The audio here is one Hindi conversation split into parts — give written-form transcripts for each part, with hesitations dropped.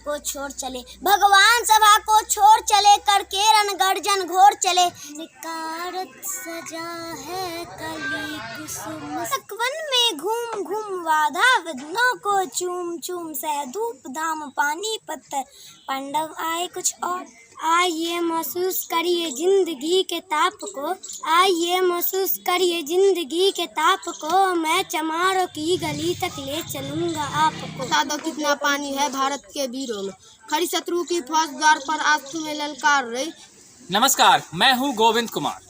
को छोड़ चले, भगवान सभा को छोड़ चले, करके रण गर्जन घोर चले। निकारत सजा है कली कुसुम, सकवन में घूम घूम वाधा विघ्नों को चूम चूम, सह धूप धाम पानी पत्थर पांडव आए कुछ और। आइए महसूस करिए जिंदगी के ताप को, आइए महसूस करिए जिंदगी के ताप को, मैं चमारों की गली तक ले चलूंगा आपको। बता दो कितना पानी है भारत के वीरों में, खड़ी शत्रु की फौजदार पर आज तुम्हें ललकार रही। नमस्कार, मैं हूं गोविंद कुमार।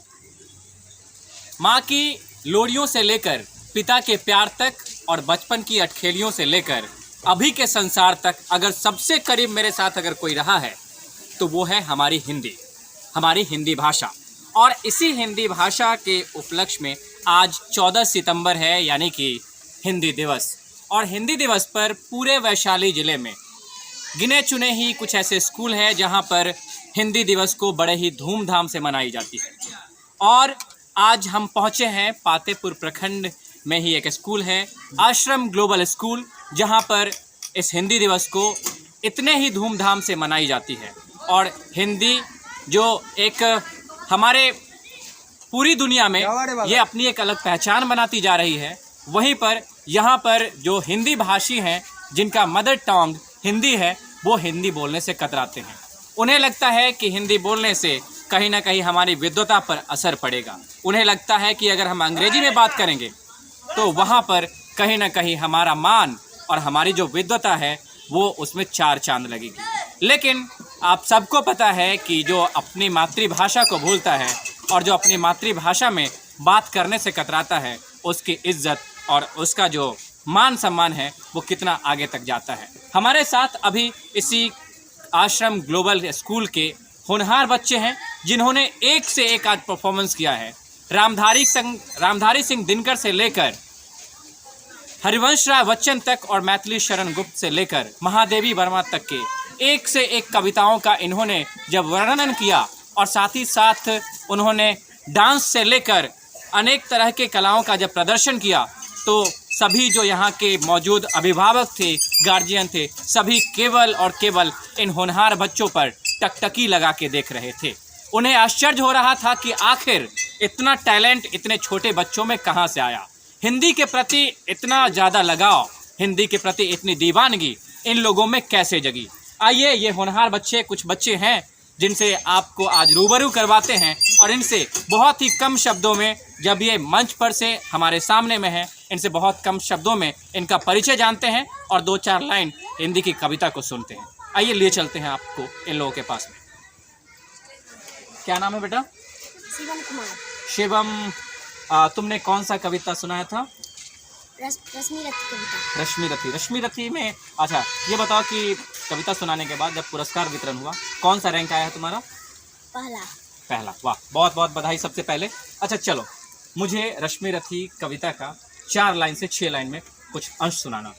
माँ की लोरियों से लेकर पिता के प्यार तक और बचपन की अटखेलियों से लेकर अभी के संसार तक, अगर सबसे करीब मेरे साथ अगर कोई रहा है तो वो है हमारी हिंदी भाषा। और इसी हिंदी भाषा के उपलक्ष्य में आज 14 सितंबर है, यानी कि हिंदी दिवस। और हिंदी दिवस पर पूरे वैशाली ज़िले में गिने चुने ही कुछ ऐसे स्कूल हैं जहां पर हिंदी दिवस को बड़े ही धूमधाम से मनाई जाती है। और आज हम पहुंचे हैं पातेपुर प्रखंड में ही एक स्कूल है, आश्रम ग्लोबल स्कूल, जहां पर इस हिंदी दिवस को इतने ही धूमधाम से मनाई जाती है। और हिंदी जो एक हमारे पूरी दुनिया में ये अपनी एक अलग पहचान बनाती जा रही है, वहीं पर यहाँ पर जो हिंदी भाषी हैं जिनका मदर टंग हिंदी है, वो हिंदी बोलने से कतराते हैं। उन्हें लगता है कि हिंदी बोलने से कहीं ना कहीं हमारी विद्वता पर असर पड़ेगा। उन्हें लगता है कि अगर हम अंग्रेजी में बात करेंगे तो वहाँ पर कहीं ना कहीं हमारा मान और हमारी जो विद्वता है वो उसमें चार चांद लगेगी। लेकिन आप सबको पता है कि जो अपनी मातृभाषा को भूलता है और जो अपनी मातृभाषा में बात करने से कतराता है, उसकी इज्जत और उसका जो मान सम्मान है वो कितना आगे तक जाता है। हमारे साथ अभी इसी आश्रम ग्लोबल स्कूल के होनहार बच्चे हैं जिन्होंने एक से एक आज परफॉर्मेंस किया है। रामधारी सिंह दिनकर से लेकर हरिवंश राय बच्चन तक और मैथिली शरण गुप्त से लेकर महादेवी वर्मा तक के एक से एक कविताओं का इन्होंने जब वर्णन किया और साथ ही साथ उन्होंने डांस से लेकर अनेक तरह के कलाओं का जब प्रदर्शन किया, तो सभी जो यहाँ के मौजूद अभिभावक थे, गार्जियन थे, सभी केवल और केवल इन होनहार बच्चों पर टकटकी लगा के देख रहे थे। उन्हें आश्चर्य हो रहा था कि आखिर इतना टैलेंट इतने छोटे बच्चों में कहाँ से आया। हिंदी के प्रति इतना ज़्यादा लगाव, हिंदी के प्रति इतनी दीवानगी इन लोगों में कैसे जगी। आइए ये होनहार बच्चे, कुछ बच्चे हैं जिनसे आपको आज रूबरू करवाते हैं और इनसे बहुत ही कम शब्दों में, जब ये मंच पर से हमारे सामने में है, इनसे बहुत कम शब्दों में इनका परिचय जानते हैं और दो चार लाइन हिंदी की कविता को सुनते हैं। आइए लिए चलते हैं आपको इन लोगों के पास में। क्या नाम है बेटा? शिवम कुमार। शिवम, तुमने कौन सा कविता सुनाया था? रश्मि रथी कविता। रश्मि रथी में, अच्छा ये बताओ कि कविता सुनाने के बाद जब पुरस्कार वितरण हुआ, कौन सा रैंक आया है तुम्हारा? पहला। वाह, बहुत बहुत बधाई सबसे पहले। अच्छा चलो, मुझे रश्मि रथी कविता का 4 लाइन से 6 लाइन में कुछ अंश सुनाना।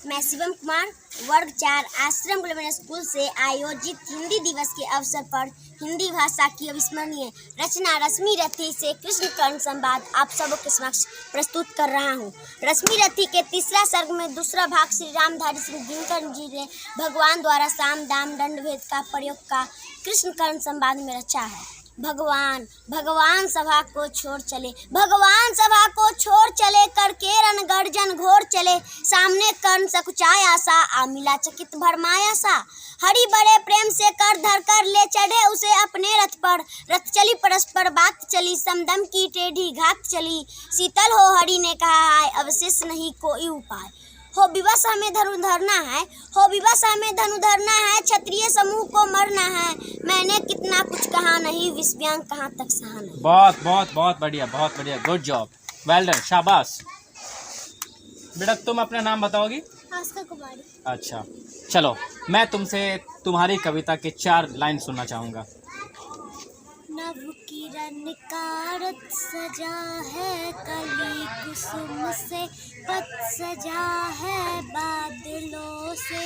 मैं शिवम कुमार, वर्ग 4, आश्रम ग्लोबल स्कूल से आयोजित हिंदी दिवस के अवसर पर हिंदी भाषा की अविस्मरणीय रचना रश्मि रथी से कृष्ण कर्ण संवाद आप सबों के समक्ष प्रस्तुत कर रहा हूँ। रश्मि रथी के तीसरा सर्ग में दूसरा भाग श्री रामधारी सिंह दिनकर जी ने भगवान द्वारा साम दाम दंड भेद का प्रयोग का कृष्ण कर्ण संवाद में रचा है। भगवान सभा को छोड़ चले, भगवान सभा को छोड़ चले, करके रण गर्जन घोर चले, सामने कर्ण सकुचाया सा, आमिला चकित भरमाया सा, हरि बड़े प्रेम से कर धर कर ले चढ़े उसे अपने रथ पर, रथ चली परस्पर बात चली, समदम की टेढ़ी घात चली, शीतल हो हरि ने कहा है अवशेष नहीं कोई उपाय, हो विवश हमें धनु धरना है, हो विवश हमें धनु धरना है, क्षत्रिय समूह को मरना है, मैंने कितना कुछ कहा नहीं, विस्व्यांग कहाँ तक सहा नहीं। बहुत बहुत बहुत बढ़िया, गुड जॉब, वेल डन, शाबाश। बेटा तुम अपना नाम बताओगी? आस्का कुमारी। अच्छा चलो, मैं तुमसे तुम्हारी कविता के 4 लाइन सुनना चाहूँगा। नभ किरण कारत सजा है कली कुसुम से, पत सजा है बादलों से,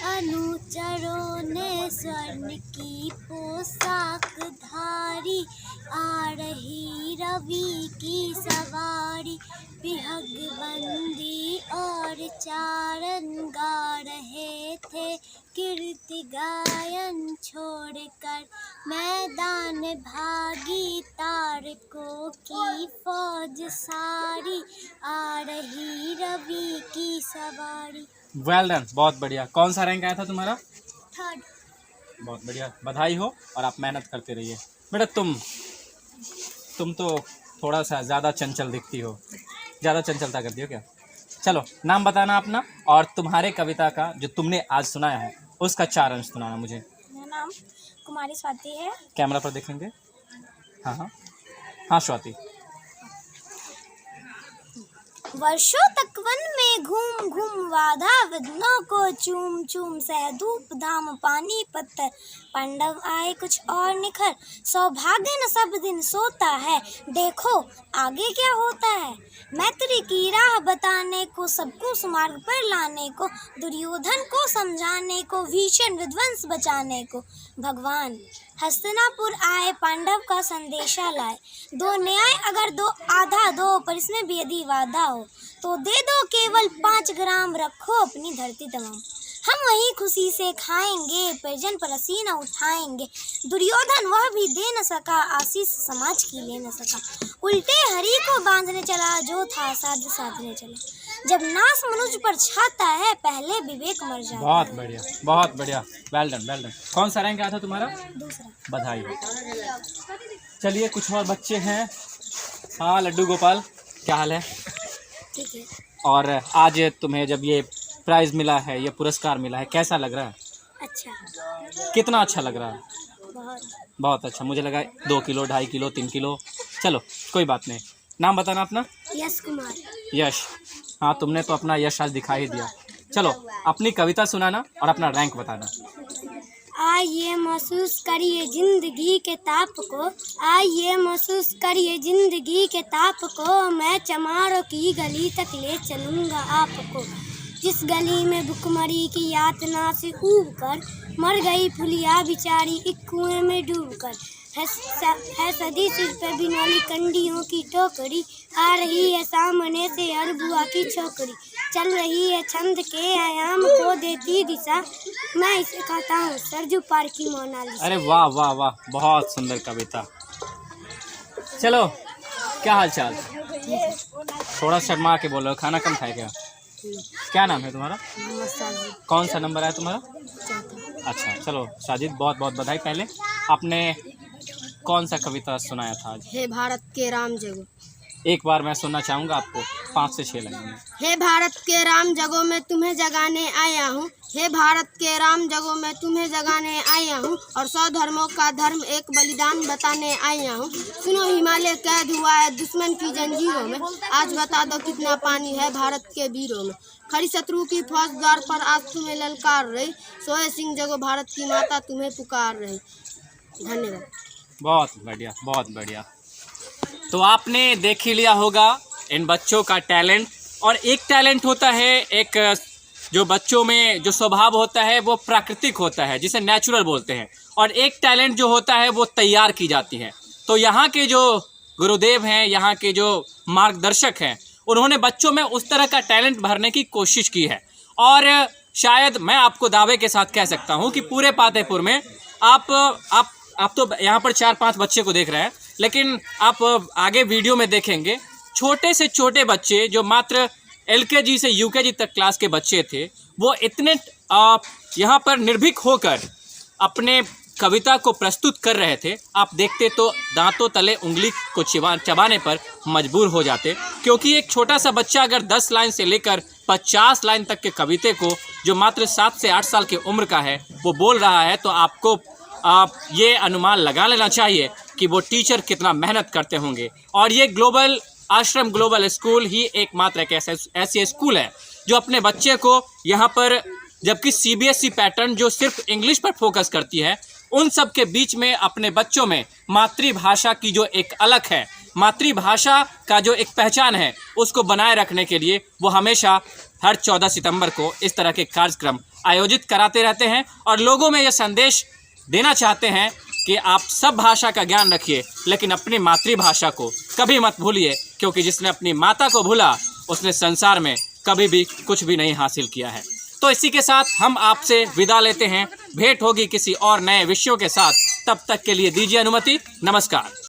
अनुचरों ने स्वर्ण की पोशाक धारी, आ रही रवि की सवारी, बिहग बंदी और चारण गा रहे थे, कीर्ति गायन छोड़कर मैदान भागी तारकों की फौज सारी आ रही रवि की सवारी। वेल डन, बहुत बढ़िया। कौन सा रैंक आया था तुम्हारा? 3rd। बहुत बढ़िया, बधाई हो और आप मेहनत करते रहिए। बेटा तुम तो थोड़ा सा ज़्यादा चंचल दिखती हो, ज़्यादा चंचलता करती हो क्या? चलो नाम बताना अपना और तुम्हारे कविता का जो तुमने आज सुनाया है उसका 4 अंश सुनाना मुझे। मेरा नाम कुमारी स्वाति है। कैमरा पर देखेंगे। हाँ हाँ हाँ स्वाति। वर्षों तक वन में घूम घूम वाधा विघ्नों को चूम चूम सह धूप धाम पानी पत्थर पांडव आए कुछ और निखर। सौभाग्य न सब दिन सोता है देखो आगे क्या होता है। मैत्री की राह बताने को सबको सुमार्ग पर लाने को दुर्योधन को समझाने को भीषण विध्वंस बचाने को भगवान हस्तिनापुर आए पांडव का संदेशा लाए। दो न्याय अगर दो आधा दो पर इसमें भी यदि वादा हो तो दे दो केवल 5 ग्राम रखो अपनी धरती तमाम। हम वही खुशी से खाएंगे परिजन पर असीना उठाएंगे। दुर्योधन वह भी दे न सका आशीष समाज की ले न सका। उल्टे हरि को बांधने चला जो था साध साधने चला। जब नाश मनुष्य पर छाता है पहले विवेक मर जाता बहुत है। बढ़िया, बहुत बढ़िया। Well done, well done. कौन सा रैंक आया था तुम्हारा? 2रा। बधाई हो। चलिए कुछ और बच्चे हैं। हाँ लड्डू गोपाल, क्या हाल है? ठीक है। और आज तुम्हें जब ये प्राइज़ मिला है, ये पुरस्कार मिला है, कैसा लग रहा है? अच्छा। कितना अच्छा लग रहा है? बहुत। बहुत अच्छा। मुझे लगा 2 किलो 2.5 किलो 3 किलो। चलो कोई बात नहीं। नाम बताना अपना। यश कुमार। यश। हाँ तुमने तो अपना यश आज दिखा ही दिया। चलो अपनी कविता सुनाना और अपना रैंक बताना। आइए महसूस करिए जिंदगी के ताप को। आइए महसूस करिए जिंदगी के ताप को। मैं चमारों की गली तक ले चलूँगा आपको। जिस गली में भुखमरी की यातना से ऊब कर मर गई फुलिया बिचारी एक कुएं में डूब कर। है सदी सिर पे बिनौली कंडियों की टोकरी। आ रही है सामने से अरबुआ की छोकरी। चल रही है छंद के आयाम को देती दिशा। मैं इसे कहता हूँ सरजू पार की मोनालिसा। अरे वाह वाह वाह, बहुत सुंदर कविता। चलो क्या हाल चाल? थोड़ा शर्मा के बोलो, खाना कम खाए क्या? क्या नाम है तुम्हारा? कौन सा नंबर आया तुम्हारा? 4था। अच्छा चलो साजिद, बहुत बहुत बधाई। पहले आपने कौन सा कविता सुनाया था आज? हे भारत के राम जगो। एक बार मैं सुनना चाहूँगा आपको 5 से 6 लाइन में। हे भारत के राम जगो मैं तुम्हें जगाने आया हूँ। हे भारत के राम जगो मैं तुम्हें जगाने आया हूँ। और 100 धर्मों का धर्म एक बलिदान बताने आया हूँ। सुनो हिमालय कैद हुआ है दुश्मन की जंजीरों में। आज बता दो कितना पानी है भारत के वीरों में। खड़ी शत्रु की फौज द्वार पर आज तुम्हें ललकार रही। सोए सिंह जगो भारत की माता तुम्हें पुकार रही। धन्यवाद। बहुत बढ़िया, बहुत बढ़िया। तो आपने देख ही लिया होगा इन बच्चों का टैलेंट। और एक टैलेंट होता है, एक जो बच्चों में जो स्वभाव होता है वो प्राकृतिक होता है, जिसे नेचुरल बोलते हैं। और एक टैलेंट जो होता है वो तैयार की जाती है। तो यहाँ के जो गुरुदेव हैं, यहाँ के जो मार्गदर्शक हैं, उन्होंने बच्चों में उस तरह का टैलेंट भरने की कोशिश की है। और शायद मैं आपको दावे के साथ कह सकता हूँ कि पूरे पातेपुर में आप तो यहाँ पर 4-5 बच्चे को देख रहे हैं, लेकिन आप आगे वीडियो में देखेंगे छोटे से छोटे बच्चे जो मात्र LKG से UKG तक क्लास के बच्चे थे, वो इतने यहाँ पर निर्भीक होकर अपने कविता को प्रस्तुत कर रहे थे। आप देखते तो दांतों तले उंगली को चबाने पर मजबूर हो जाते, क्योंकि एक छोटा सा बच्चा अगर 10 लाइन से लेकर 50 लाइन तक के कविते को जो मात्र 7 से 8 साल की उम्र का है वो बोल रहा है, तो आपको ये अनुमान लगा लेना चाहिए कि वो टीचर कितना मेहनत करते होंगे। और ये ग्लोबल आश्रम ग्लोबल स्कूल ही एकमात्र एक ऐसी स्कूल है जो अपने बच्चे को यहाँ पर, जबकि CBSE पैटर्न जो सिर्फ इंग्लिश पर फोकस करती है, उन सब के बीच में अपने बच्चों में मातृभाषा की जो एक अलग है, मातृभाषा का जो एक पहचान है, उसको बनाए रखने के लिए वो हमेशा हर 14 सितंबर को इस तरह के कार्यक्रम आयोजित कराते रहते हैं और लोगों में यह संदेश देना चाहते हैं कि आप सब भाषा का ज्ञान रखिए, लेकिन अपनी मातृभाषा को कभी मत भूलिए, क्योंकि जिसने अपनी माता को भूला उसने संसार में कभी भी कुछ भी नहीं हासिल किया है। तो इसी के साथ हम आपसे विदा लेते हैं। भेंट होगी किसी और नए विषयों के साथ, तब तक के लिए दीजिए अनुमति। नमस्कार।